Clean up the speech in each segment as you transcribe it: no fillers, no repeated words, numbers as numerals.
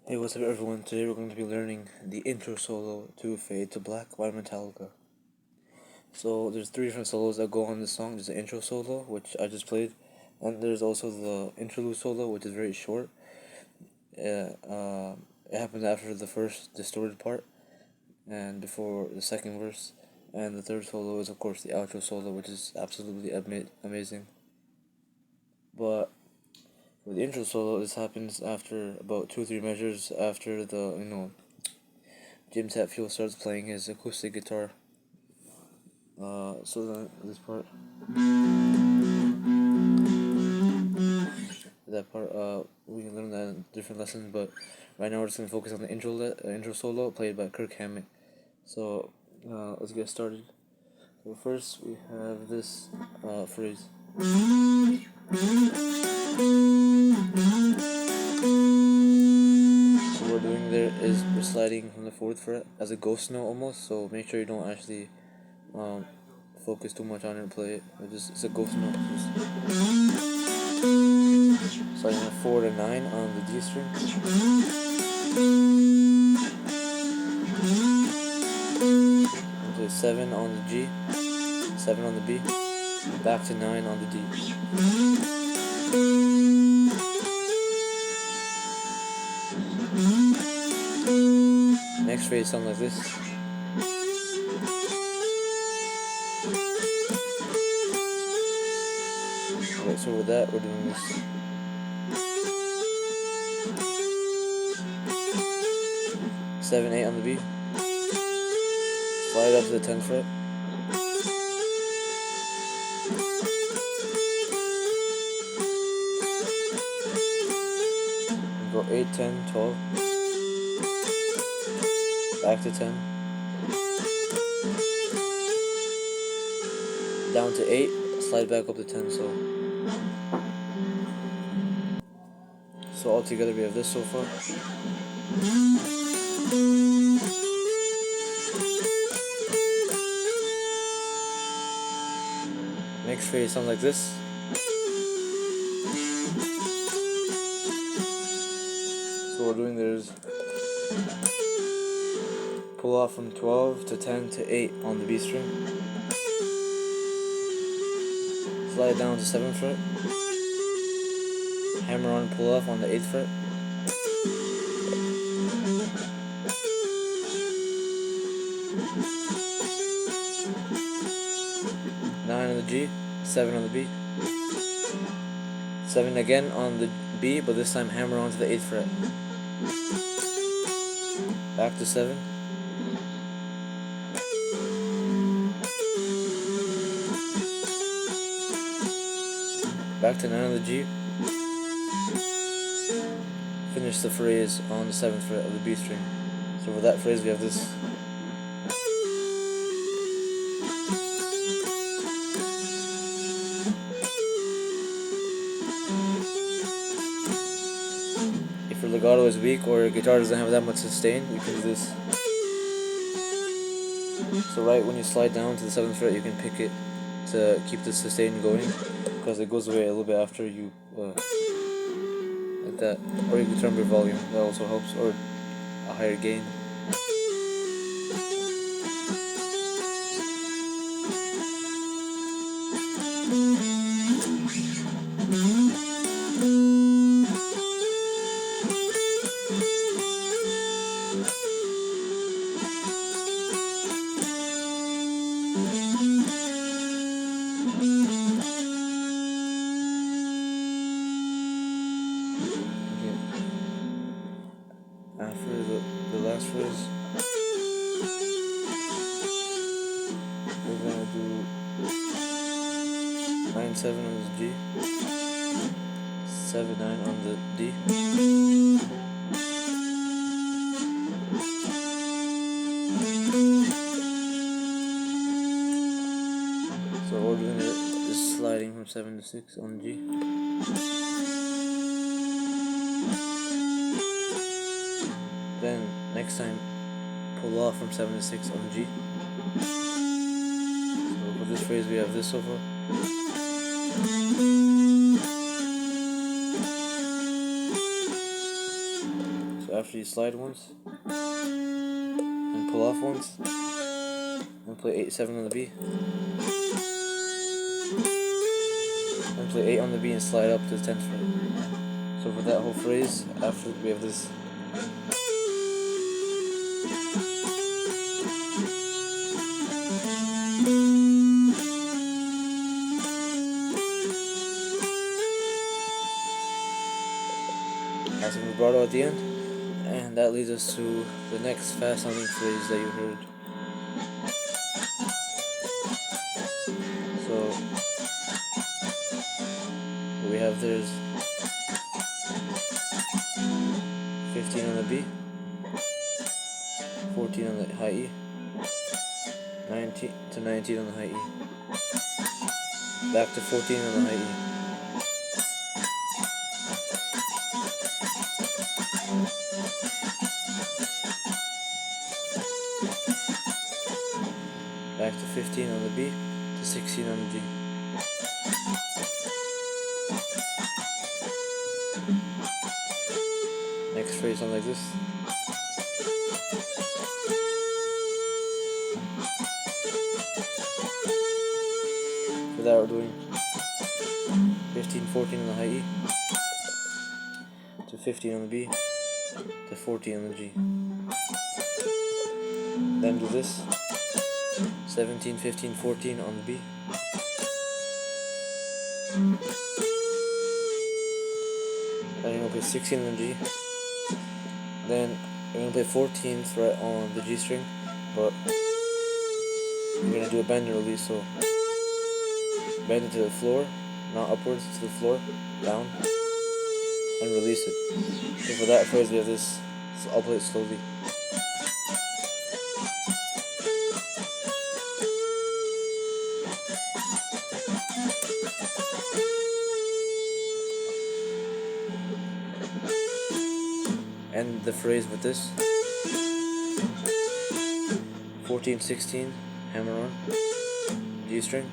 Hey, what's up everyone? Today we're going to be learning the intro solo to Fade to Black by Metallica. So there's three different solos that go on this song. There's the intro solo, which I just played, and there's also the interlude solo, which is very short. It happens after the first distorted part and before the second verse. And the third solo is of course the outro solo, which is absolutely amazing. But for the intro solo, this happens after about 2 or 3 measures after the Jim Hetfield starts playing his acoustic guitar. So then this part, we can learn that in different lessons, but right now we're just gonna focus on the intro solo played by Kirk Hammett. So let's get started. So first we have this phrase. So what we're doing there is we're sliding from the 4th fret as a ghost note almost. So make sure you don't actually focus too much on it and play it. It's a ghost note. Sliding a 4 to 9 on the D string. Into 7 on the G, 7 on the B, back to 9 on the D. Next phrase sounds like this. Alright, so with that, we're doing this. Seven, 8 on the B. Slide up to the 10th fret. And go 8, 10, 12. Back to 10. Down to 8. Slide back up to 10. So all together we have this so far. Next phrase sounds like this. So what we're doing there is pull off from 12 to 10 to 8 on the B string. Slide down to 7th fret. Hammer on, pull off on the 8th fret. Nine on the G, 7 on the B. 7 again on the B, but this time hammer on to the 8th fret. Back to 7. Back to 9 on the G. Finish the phrase on the 7th fret of the B string. So for that phrase we have this. If your legato is weak or your guitar doesn't have that much sustain, you can do this. So right when you slide down to the 7th fret, you can pick it to keep the sustain going, because it goes away a little bit after you like that. Or you can turn up your volume, that also helps, or a higher gain. After the last phrase, we're gonna do 9-7 on the G, 7-9 on the D, so what we're doing is sliding from 7 to 6 on G. Then next time pull off from 7 to 6 on G. So for this phrase we have this so far. So after you slide once and pull off once and play 8-7 on the B, and play 8 on the B and slide up to the 10th fret. So for that whole phrase, after we have this. Has some vibrato at the end, and that leads us to the next fast sounding phrase that you heard. So what we have there is 15 on the B, 14 on the high E, 19 to 19 on the high E, back to 14 on the high E. Back to 15 on the B, to 16 on the G. Next phrase sounds like this. For that we're doing 15-14 on the high E, to 15 on the B, to 14 on the G. Then do this. 17-15-14 on the B. Then you're gonna play 16 on the G. Then you're gonna play 14th fret on the G string, but you're gonna do a bend and release, so bend it to the floor, not upwards, to the floor, down, and release it. So for that phrase we have this, so I'll play it slowly. End the phrase with this. 14-16, hammer on, G string,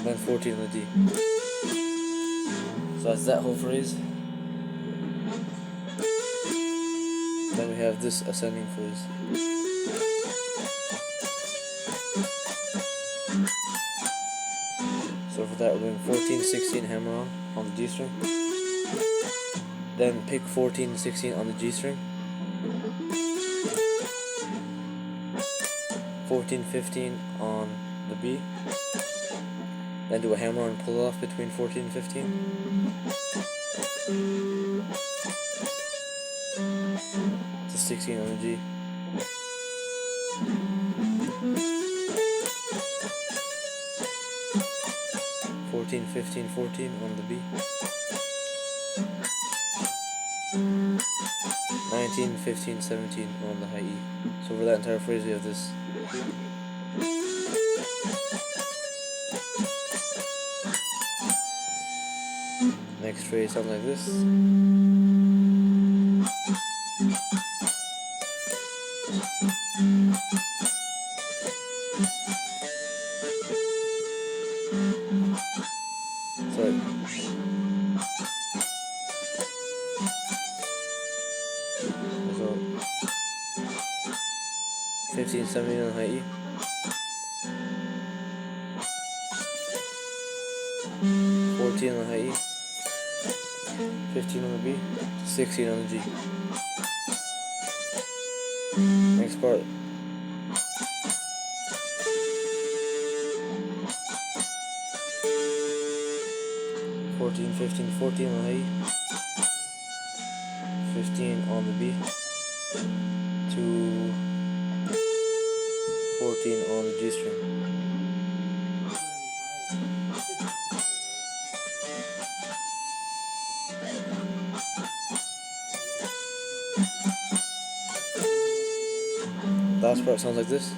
then 14 on the D. So that's that whole phrase. Then we have this ascending phrase. So for that we're doing 14-16, hammer on the D string. Then pick 14-16 on the G string, 14-15 on the B, then do a hammer and pull off between 14 and 15, to 16 on the G, (14, 15, 14) on the B, 19, 15, 17 on the high E. So for that entire phrase we have this. Next phrase sounds like this. Sorry. So 15, 17 on the high E. 14 on the high E. 15 on the B. 16 on the G. Next part. (14, 15, 14) on the high E. 15 on the B to 14 on the G string. Last part sounds like this.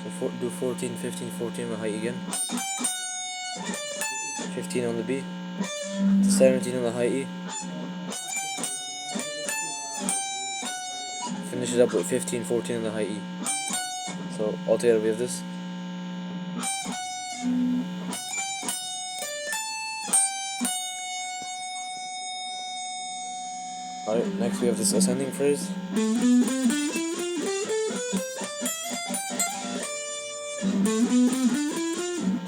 So do 14, 15, 14 on the high E again. 15 on the B. 17 on the high E. Finish it up with 15, 14 on the high E. So altogether we have this. Alright, next we have this ascending phrase.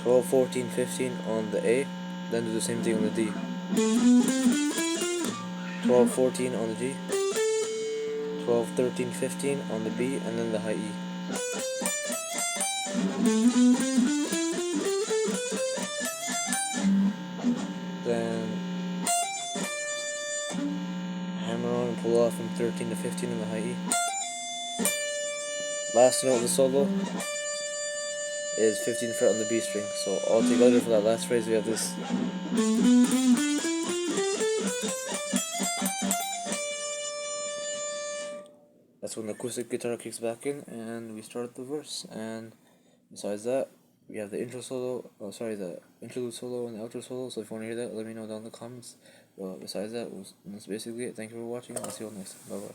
12, 14, 15 on the A, then do the same thing on the D. 12, 14 on the G, 12, 13, 15 on the B, and then the high E. Then hammer on and pull off from 13 to 15 on the high E. Last note of the solo is 15th fret on the B string. So all together for that last phrase we have this. That's when the acoustic guitar kicks back in and we start the verse. And besides that, we have the intro solo, the interlude solo and the outro solo. So if you want to hear that, let me know down in the comments. But besides that, that's basically it. Thank you for watching. I'll see you all next time. Bye bye.